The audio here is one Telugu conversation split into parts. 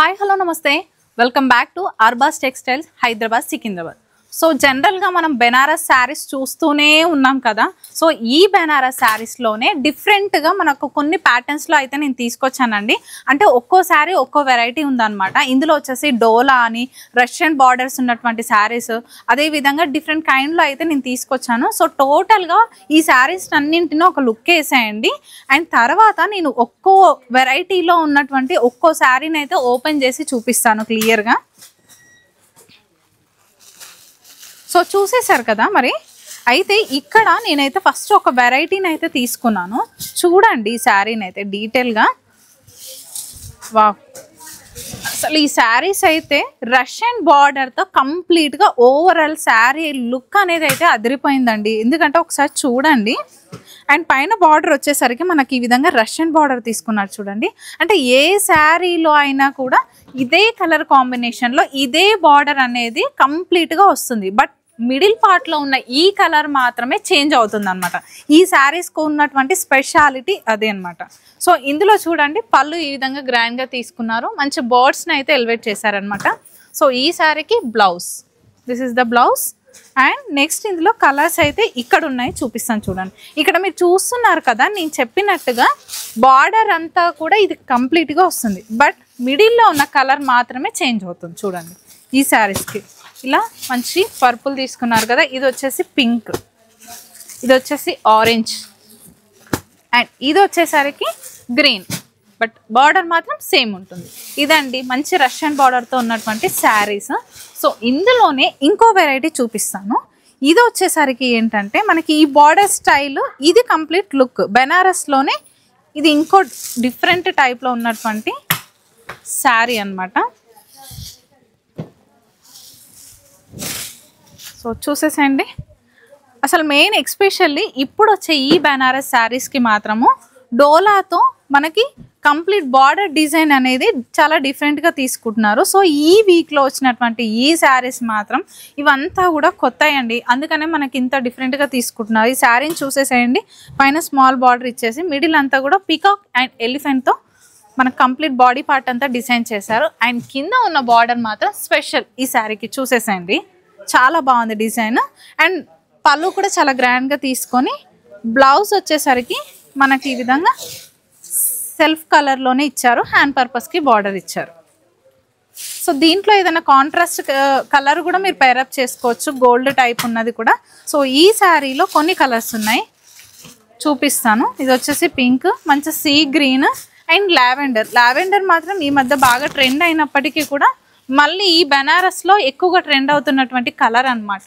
హాయ్ హలో నమస్తే welcome back to Arbaz textiles Hyderabad Secunderabad. So జనరల్గా మనం బెనారస్ శారీస్ చూస్తూనే ఉన్నాం కదా. సో ఈ బెనారస్ శారీస్లోనే డిఫరెంట్గా మనకు కొన్ని ప్యాటర్న్స్లో అయితే నేను తీసుకొచ్చానండి. అంటే ఒక్కో శారీ ఒక్కో వెరైటీ ఉందన్నమాట. ఇందులో వచ్చేసి డోలా అని రష్యన్ బార్డర్స్ ఉన్నటువంటి శారీస్, అదేవిధంగా డిఫరెంట్ కైండ్లో అయితే నేను తీసుకొచ్చాను. సో టోటల్గా ఈ శారీస్ అన్నింటినీ ఒక లుక్ వేసేయండి. అండ్ తర్వాత నేను ఒక్కో వెరైటీలో ఉన్నటువంటి ఒక్కో శారీని అయితే ఓపెన్ చేసి చూపిస్తాను క్లియర్గా. సో చూసేశారు కదా. మరి అయితే ఇక్కడ నేనైతే ఫస్ట్ ఒక వెరైటీని అయితే తీసుకున్నాను. చూడండి ఈ శారీని అయితే డీటెయిల్గా. వావ్, అసలు ఈ శారీస్ అయితే రష్యన్ బార్డర్తో కంప్లీట్గా ఓవరాల్ శారీ లుక్ అనేది అయితే అదిరిపోయిందండి. ఎందుకంటే ఒకసారి చూడండి. అండ్ పైన బార్డర్ వచ్చేసరికి మనకి ఈ విధంగా రష్యన్ బార్డర్ తీసుకున్నారు చూడండి. అంటే ఏ శారీలో అయినా కూడా ఇదే కలర్ కాంబినేషన్లో ఇదే బార్డర్ అనేది కంప్లీట్గా వస్తుంది. బట్ మిడిల్ పార్ట్లో ఉన్న ఈ కలర్ మాత్రమే చేంజ్ అవుతుంది అనమాట. ఈ శారీస్కు ఉన్నటువంటి స్పెషాలిటీ అదే అనమాట. సో ఇందులో చూడండి పళ్ళు ఈ విధంగా గ్రాండ్గా తీసుకున్నారు. మంచి బర్డ్స్ని అయితే ఎలివేట్ చేశారనమాట. సో ఈ శారీకి blouse, this is the blouse. And next ఇందులో కలర్స్ అయితే ఇక్కడ ఉన్నాయి, చూపిస్తాను చూడండి. ఇక్కడ మీరు చూస్తున్నారు కదా, నేను చెప్పినట్టుగా బార్డర్ అంతా కూడా ఇది కంప్లీట్గా వస్తుంది. బట్ మిడిల్లో ఉన్న కలర్ మాత్రమే చేంజ్ అవుతుంది. చూడండి ఈ శారీస్కి ఇలా మంచి పర్పుల్ తీసుకున్నారు కదా, ఇది వచ్చేసి పింక్, ఇది వచ్చేసి ఆరెంజ్, అండ్ ఇది వచ్చేసరికి గ్రీన్. బట్ బార్డర్ మాత్రం సేమ్ ఉంటుంది. ఇదండి మంచి రష్యన్ బార్డర్తో ఉన్నటువంటి శారీస్. సో ఇందులోనే ఇంకో వెరైటీ చూపిస్తాను. ఇది వచ్చేసరికి ఏంటంటే మనకి ఈ బార్డర్ స్టైల్ ఇది కంప్లీట్ లుక్ బెనారస్లోనే ఇది ఇంకో డిఫరెంట్ టైప్లో ఉన్నటువంటి శారీ అన్నమాట. సో చూసేసండి. అసలు మెయిన్ ఎక్స్పెషల్లీ ఇప్పుడు వచ్చే ఈ బెనారస్ శారీస్కి మాత్రము డోలాతో మనకి కంప్లీట్ బార్డర్ డిజైన్ అనేది చాలా డిఫరెంట్గా తీసుకుంటున్నారు. సో ఈ వీక్లో వచ్చినటువంటి ఈ శారీస్ మాత్రం ఇవంతా కూడా కొత్తవి అండి. అందుకనే మనకి ఇంత డిఫరెంట్గా తీసుకుంటున్నారు. ఈ శారీని చూసేసేయండి. పైన స్మాల్ బార్డర్ ఇచ్చేసి మిడిల్ అంతా కూడా పీకాక్ అండ్ ఎలిఫెంట్తో మనకు కంప్లీట్ బాడీ పార్ట్ అంతా డిజైన్ చేశారు. అండ్ కింద ఉన్న బార్డర్ మాత్రం స్పెషల్ ఈ శారీకి. చూసేసేయండి, చాలా బాగుంది డిజైన్. అండ్ పళ్ళు కూడా చాలా గ్రాండ్గా తీసుకొని బ్లౌజ్ వచ్చేసరికి మనకి ఈ విధంగా సెల్ఫ్ కలర్లోనే ఇచ్చారు. హ్యాండ్ పర్పస్కి బార్డర్ ఇచ్చారు. సో దీంట్లో ఏదైనా కాంట్రాస్ట్ కలర్ కూడా మీరు పేరప్ చేసుకోవచ్చు, గోల్డ్ టైప్ ఉన్నది కూడా. సో ఈ శారీలో కొన్ని కలర్స్ ఉన్నాయి, చూపిస్తాను. ఇది వచ్చేసి పింక్, మంచి sea green and lavender. Lavender మాత్రం ఈ మధ్య బాగా ట్రెండ్ అయినప్పటికీ కూడా మళ్ళీ ఈ బెనారస్లో ఎక్కువగా ట్రెండ్ అవుతున్నటువంటి కలర్ అనమాట.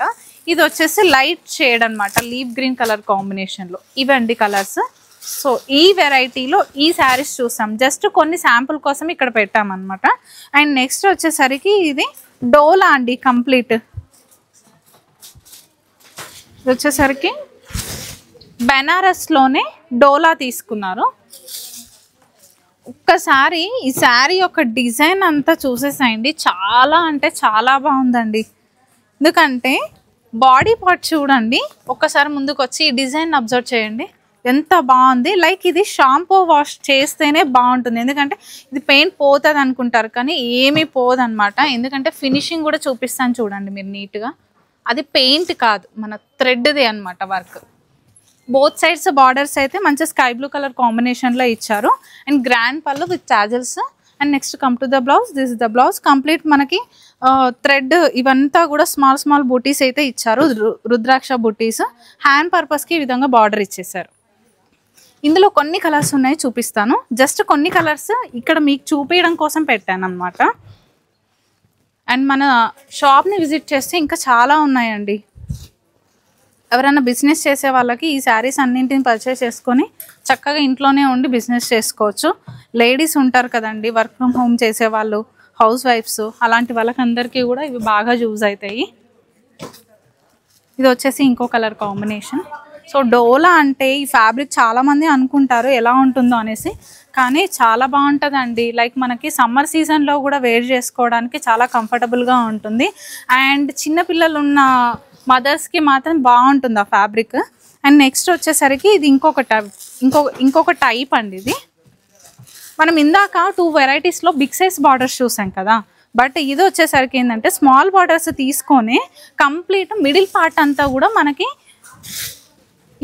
ఇది వచ్చేసి లైట్ షేడ్ అనమాట, లీవ్ గ్రీన్ కలర్ కాంబినేషన్లో. ఇవండి కలర్స్. సో ఈ వెరైటీలో ఈ శారీస్ చూసాం, జస్ట్ కొన్ని శాంపుల్ కోసం ఇక్కడ పెట్టామన్నమాట. అండ్ నెక్స్ట్ వచ్చేసరికి ఇది డోలా అండి కంప్లీట్. ఇది వచ్చేసరికి బెనారస్లోనే డోలా తీసుకున్నారు. ఒక్కసారి ఈ శారీ యొక్క డిజైన్ అంతా చూసేసాయండి. చాలా అంటే చాలా బాగుందండి. ఎందుకంటే బాడీ పార్ట్ చూడండి, ఒక్కసారి ముందుకు వచ్చి ఈ డిజైన్ అబ్జర్వ్ చేయండి, ఎంత బాగుంది. లైక్ ఇది షాంపూ వాష్ చేస్తేనే బాగుంటుంది. ఎందుకంటే ఇది పెయింట్ పోతుంది అనుకుంటారు, కానీ ఏమీ పోదన్నమాట. ఎందుకంటే ఫినిషింగ్ కూడా చూపిస్తాను చూడండి మీరు నీట్గా. అది పెయింట్ కాదు, మన థ్రెడ్ది అనమాట వర్క్. బోత్ సైడ్స్ బార్డర్స్ అయితే మంచి స్కై బ్లూ కలర్ కాంబినేషన్లో ఇచ్చారు. అండ్ గ్రాండ్ పళ్ళు విత్ చాజల్స్. And next come to the blouse, this is the blouse. Complete మనకి థ్రెడ్ ఇవంతా కూడా స్మాల్ స్మాల్ బుటీస్ అయితే ఇచ్చారు, రుద్రాక్ష బుటీస్. హ్యాండ్ పర్పస్కి ఈ విధంగా బార్డర్ ఇచ్చేసారు. ఇందులో కొన్ని కలర్స్ ఉన్నాయి, చూపిస్తాను. జస్ట్ కొన్ని కలర్స్ ఇక్కడ మీకు చూపించడం కోసం పెట్టాను అనమాట. అండ్ మన షాప్ని విజిట్ చేస్తే ఇంకా చాలా ఉన్నాయండి. ఎవరైనా బిజినెస్ చేసే వాళ్ళకి ఈ శారీస్ అన్నింటిని పర్చేస్ చేసుకొని చక్కగా ఇంట్లోనే ఉండి బిజినెస్ చేసుకోవచ్చు. లేడీస్ ఉంటారు కదండి, వర్క్ ఫ్రమ్ హోమ్ చేసేవాళ్ళు, హౌస్ వైఫ్స్, అలాంటి వాళ్ళకందరికీ కూడా ఇవి బాగా యూజ్ అవుతాయి. ఇది వచ్చేసి ఇంకో కలర్ కాంబినేషన్. సో డోలా అంటే ఈ ఫ్యాబ్రిక్ చాలామంది అనుకుంటారు ఎలా ఉంటుందో అనేసి, కానీ చాలా బాగుంటుందండి. లైక్ మనకి సమ్మర్ సీజన్లో కూడా వేర్ చేసుకోవడానికి చాలా కంఫర్టబుల్గా ఉంటుంది. అండ్ చిన్నపిల్లలు ఉన్న మదర్స్కి మాత్రం బాగుంటుంది ఆ ఫ్యాబ్రిక్. అండ్ నెక్స్ట్ వచ్చేసరికి ఇది ఇంకొక టైప్ అండి. ఇది మనం ఇందాక 2 వెరైటీస్లో బిగ్ సైజ్ బార్డర్స్ చూసాం కదా, బట్ ఇది వచ్చేసరికి ఏంటంటే స్మాల్ బార్డర్స్ తీసుకొని కంప్లీట్ మిడిల్ పార్ట్ అంతా కూడా మనకి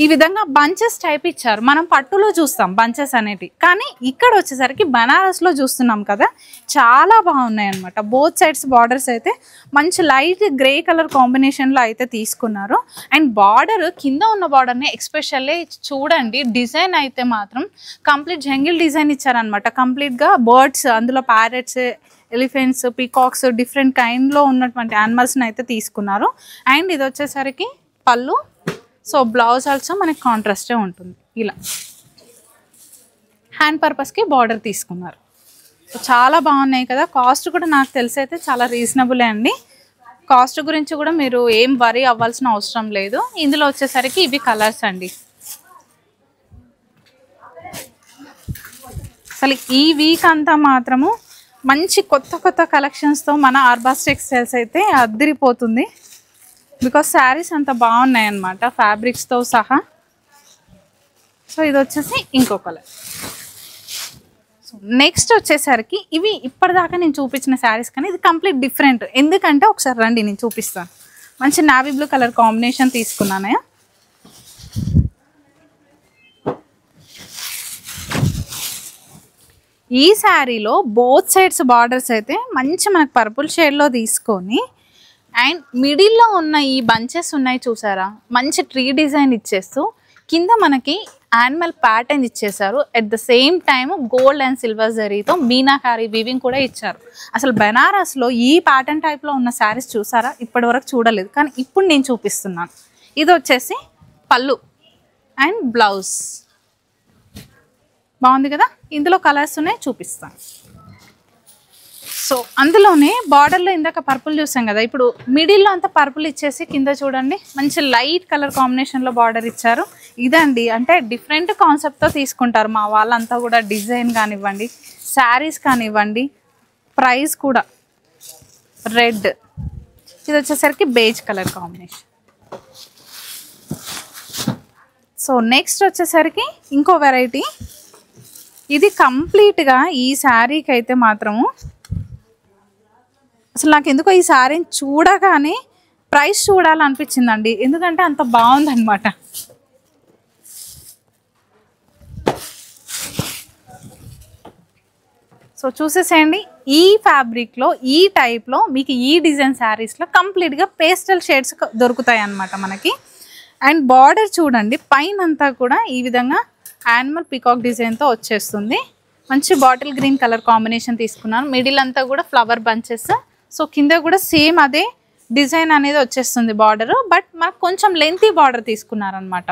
ఈ విధంగా బంచెస్ టైప్ ఇచ్చారు. మనం పట్టులో చూస్తాం బంచెస్ అనేటివి, కానీ ఇక్కడ వచ్చేసరికి బనారస్లో చూస్తున్నాం కదా, చాలా బాగున్నాయి అనమాట. బోత్ సైడ్స్ బార్డర్స్ అయితే మంచి లైట్ గ్రే కలర్ కాంబినేషన్లో అయితే తీసుకున్నారు. అండ్ బార్డర్ కింద ఉన్న బార్డర్ని ఎక్స్పెషల్లీ చూడండి, డిజైన్ అయితే మాత్రం కంప్లీట్ జంగిల్ డిజైన్ ఇచ్చారనమాట. కంప్లీట్గా బర్డ్స్, అందులో ప్యారెట్స్, ఎలిఫెంట్స్, పీకాక్స్, డిఫరెంట్ కైండ్లో ఉన్నటువంటి యానిమల్స్ని అయితే తీసుకున్నారు. అండ్ ఇది వచ్చేసరికి పళ్ళు. సో బ్లౌజ్ ఆల్సో మనకి కాంట్రాస్టే ఉంటుంది. ఇలా హ్యాండ్ పర్పస్కి బార్డర్ తీసుకున్నారు. సో చాలా బాగున్నాయి కదా. కాస్ట్ కూడా నాకు తెలిసి అయితే చాలా రీజనబులే అండి. కాస్ట్ గురించి కూడా మీరు ఏం వరీ అవ్వాల్సిన అవసరం లేదు. ఇందులో వచ్చేసరికి ఇవి కలర్స్ అండి. అసలు ఈ వీక్ అంతా మాత్రము మంచి కొత్త కొత్త కలెక్షన్స్తో మన ఆర్బాస్ టెక్స్టైల్స్ అయితే అద్దరిపోతుంది. బికాస్ శారీస్ అంత బాగున్నాయి అన్నమాట ఫ్యాబ్రిక్స్తో సహా. సో ఇది వచ్చేసి ఇంకో కలర్. సో నెక్స్ట్ వచ్చేసరికి ఇవి ఇప్పటిదాకా నేను చూపించిన శారీస్ కానీ ఇది కంప్లీట్ డిఫరెంట్. ఎందుకంటే ఒకసారి రండి నేను చూపిస్తాను. మంచి నావీ బ్లూ కలర్ కాంబినేషన్ తీసుకున్నానే. ఈ శారీలో బోత్ సైడ్స్ బార్డర్స్ అయితే మంచి మనకు పర్పుల్ షేడ్లో తీసుకొని, అండ్ మిడిల్లో ఉన్న ఈ బంచెస్ ఉన్నాయి చూసారా, మంచి ట్రీ డిజైన్ ఇచ్చేస్తూ కింద మనకి యానిమల్ ప్యాటర్న్ ఇచ్చేసారు. At the same time gold and silver జరీతో మీనాకారి వీవింగ్ కూడా ఇచ్చారు. అసలు బెనారస్లో ఈ ప్యాటర్న్ టైప్లో ఉన్న శారీస్ చూసారా, ఇప్పటి వరకు చూడలేదు, కానీ ఇప్పుడు నేను చూపిస్తున్నాను. ఇది వచ్చేసి పళ్ళు అండ్ బ్లౌజ్. బాగుంది కదా. ఇందులో కలర్స్ ఉన్నాయి, చూపిస్తాను. సో అందులోనే బార్డర్లో ఇందాక పర్పుల్ చూసాం కదా, ఇప్పుడు మిడిల్లో అంతా పర్పుల్ ఇచ్చేసి కింద చూడండి మంచి లైట్ కలర్ కాంబినేషన్లో బార్డర్ ఇచ్చారు. ఇదండి అంటే డిఫరెంట్ కాన్సెప్ట్తో తీసుకుంటారు మా వాళ్ళంతా కూడా. డిజైన్ కానివ్వండి, శారీస్ కానివ్వండి, ప్రైస్ కూడా రెడ్. ఇది వచ్చేసరికి beige colour combination. So next వచ్చేసరికి ఇంకో వెరైటీ. ఇది కంప్లీట్గా ఈ శారీకి అయితే మాత్రము అసలు నాకు ఎందుకో ఈ శారీని చూడగానే ప్రైస్ చూడాలనిపించిందండి, ఎందుకంటే అంత బాగుందన్నమాట. సో చూసేసేయండి, ఈ ఫ్యాబ్రిక్లో ఈ టైప్లో మీకు ఈ డిజైన్ శారీస్లో కంప్లీట్గా పేస్టల్ షేడ్స్ దొరుకుతాయి అన్నమాట మనకి. అండ్ బార్డర్ చూడండి, పైన అంతా కూడా ఈ విధంగా యానిమల్ పీకాక్ డిజైన్తో వచ్చేస్తుంది. మంచి బాటిల్ గ్రీన్ కలర్ కాంబినేషన్ తీసుకున్నాను. మిడిల్ అంతా కూడా ఫ్లవర్ బంచెస్. సో కింద కూడా సేమ్ అదే డిజైన్ అనేది వచ్చేస్తుంది బార్డర్, బట్ మనకు కొంచెం లెంతీ బార్డర్ తీసుకున్నారనమాట.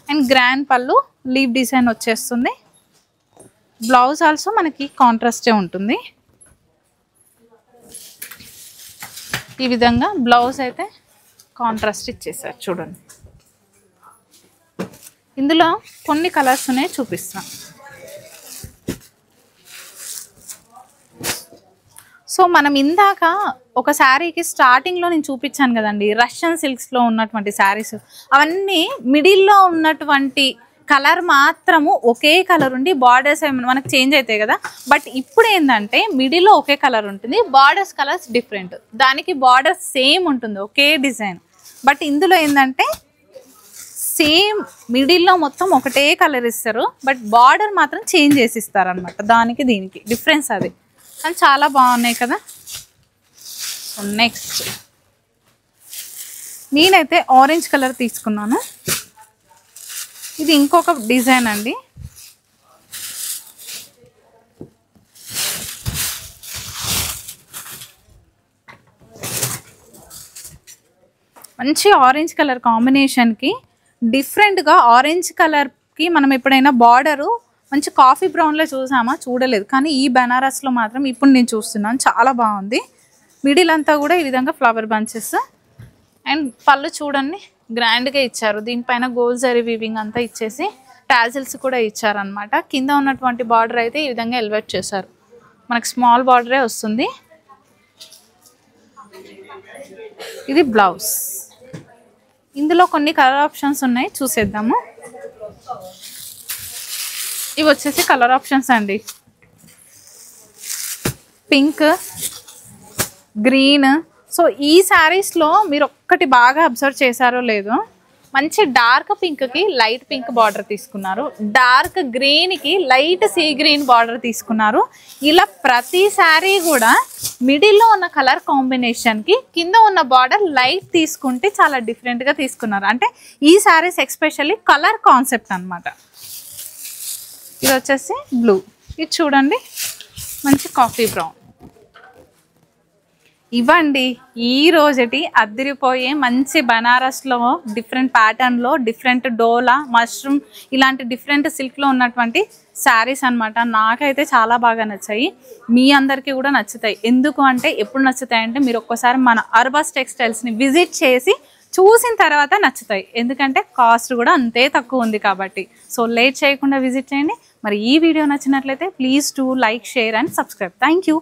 అండ్ గ్రాండ్ పళ్ళు లీవ్ డిజైన్ వచ్చేస్తుంది. బ్లౌజ్ ఆల్సో మనకి కాంట్రాస్టే ఉంటుంది. ఈ విధంగా బ్లౌజ్ అయితే కాంట్రాస్ట్ ఇచ్చేసారు చూడండి. ఇందులో కొన్ని కలర్స్ ఉన్నాయి, చూపిస్తాను. సో మనం ఇందాక ఒక శారీకి స్టార్టింగ్లో నేను చూపించాను కదండి, రష్యన్ సిల్క్స్లో ఉన్నటువంటి శారీస్, అవన్నీ మిడిల్లో ఉన్నటువంటి కలర్ మాత్రము ఒకే కలర్ ఉండి బార్డర్స్ మనకు చేంజ్ అవుతాయి కదా. బట్ ఇప్పుడు ఏంటంటే మిడిల్లో ఒకే కలర్ ఉంటుంది, బార్డర్స్ కలర్స్ డిఫరెంట్. దానికి బార్డర్ సేమ్ ఉంటుంది, ఒకే డిజైన్. బట్ ఇందులో ఏంటంటే సేమ్ మిడిల్లో మొత్తం ఒకటే కలర్ ఇస్తారు, బట్ బార్డర్ మాత్రం చేంజ్ చేసి ఇస్తారు అనమాట. దానికి దీనికి డిఫరెన్స్ అది. కానీ చాలా బాగున్నాయి కదా. సో నెక్స్ట్ నేనైతే ఆరెంజ్ కలర్ తీసుకున్నాను. ఇది ఇంకొక డిజైన్ అండి. మంచి ఆరెంజ్ కలర్ కాంబినేషన్కి డిఫరెంట్గా ఆరెంజ్ కలర్కి మనం ఎప్పుడైనా బార్డరు మంచి కాఫీ బ్రౌన్లో చూసామా, చూడలేదు. కానీ ఈ బనారస్లో మాత్రం ఇప్పుడు నేను చూస్తున్నాను, చాలా బాగుంది. మిడిల్ అంతా కూడా ఈ విధంగా ఫ్లవర్ బంచెస్. అండ్ పళ్ళు చూడండి గ్రాండ్గా ఇచ్చారు. దీనిపైన గోల్డ్ జరీ వీవింగ్ అంతా ఇచ్చేసి టాజిల్స్ కూడా ఇచ్చారనమాట. కింద ఉన్నటువంటి బార్డర్ అయితే ఈ విధంగా ఎలివేట్ చేశారు. మనకు స్మాల్ బార్డరే వస్తుంది. ఇది బ్లౌజ్. ఇందులో కొన్ని కలర్ ఆప్షన్స్ ఉన్నాయి, చూసేద్దాము. ఇవి వచ్చేసి కలర్ ఆప్షన్స్ అండి. Pink, green. సో ఈ శారీస్లో మీరు ఒక్కటి బాగా అబ్జర్వ్ చేశారో లేదో, మంచి డార్క్ పింక్కి లైట్ పింక్ బార్డర్ తీసుకున్నారు, డార్క్ గ్రీన్కి లైట్ సీ గ్రీన్ బార్డర్ తీసుకున్నారు. ఇలా ప్రతి శారీ కూడా మిడిల్లో ఉన్న కలర్ కాంబినేషన్కి కింద ఉన్న బార్డర్ లైట్ తీసుకుంటే చాలా డిఫరెంట్గా తీసుకున్నారు. అంటే ఈ శారీస్ ఎక్స్పెషల్లీ కలర్ కాన్సెప్ట్ అనమాట. ఇది వచ్చేసి బ్లూ, ఇది చూడండి మంచి కాఫీ బ్రౌన్. ఇవ్వండి ఈ రోజుటి అదిరిపోయే మంచి బనారస్లో డిఫరెంట్ ప్యాటర్న్లో డిఫరెంట్ డోలా, మష్రూమ్ ఇలాంటి డిఫరెంట్ సిల్క్లో ఉన్నటువంటి శారీస్ అనమాట. నాకైతే చాలా బాగా నచ్చాయి, మీ అందరికీ కూడా నచ్చుతాయి. ఎందుకు అంటే ఎప్పుడు నచ్చుతాయి అంటే మీరు ఒక్కసారి మన అర్బాస్ టెక్స్టైల్స్ని విజిట్ చేసి చూసిన తర్వాత నచ్చుతాయి. ఎందుకంటే కాస్ట్ కూడా అంతే తక్కువ ఉంది కాబట్టి. సో లేట్ చేయకుండా విజిట్ చేయండి. మరి ఈ వీడియో నచ్చినట్లయితే please do like, share and subscribe. Thank you.